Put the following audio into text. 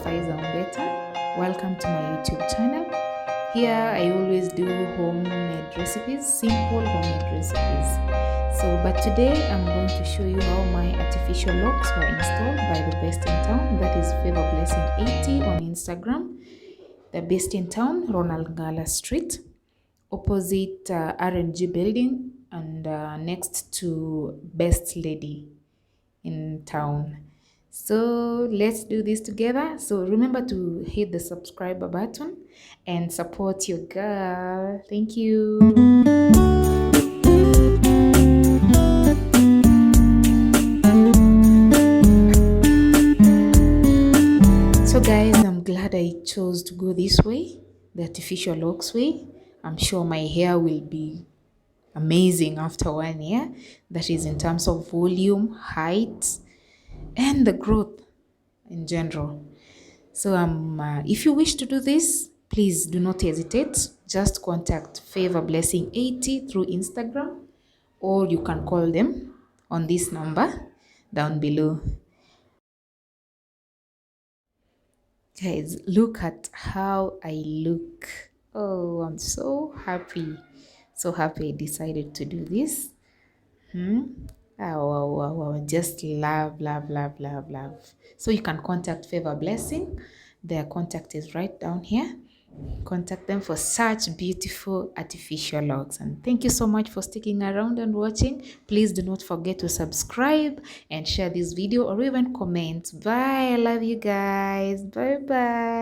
Faiza Umbeta. Welcome to my YouTube channel. Here I always do homemade recipes, simple homemade recipes. But today I'm going to show you how my artificial locks were installed by the best in town, that is Favor Blessing 80 on Instagram. The best in town, Ronald Ngala Street, opposite RNG building and next to Best Lady in town. So let's do this together. So remember to hit the subscribe button and support your girl. Thank you. So guys, I'm glad I chose to go this way, the artificial locks way. I'm sure my hair will be amazing after 1 year. That is in terms of volume, height, and the growth in general. So if you wish to do this, please do not hesitate. Just contact Favor Blessing 80 through Instagram, or you can call them on this number down below. Guys, look at how I look. Oh, I'm so happy. So happy I decided to do this. Wow. Just love. So you can contact Favor Blessing. Their contact is right down here. Contact them for such beautiful artificial locks. And thank you so much for sticking around and watching. Please do not forget to subscribe and share this video or even comment. Bye. I love you guys. Bye.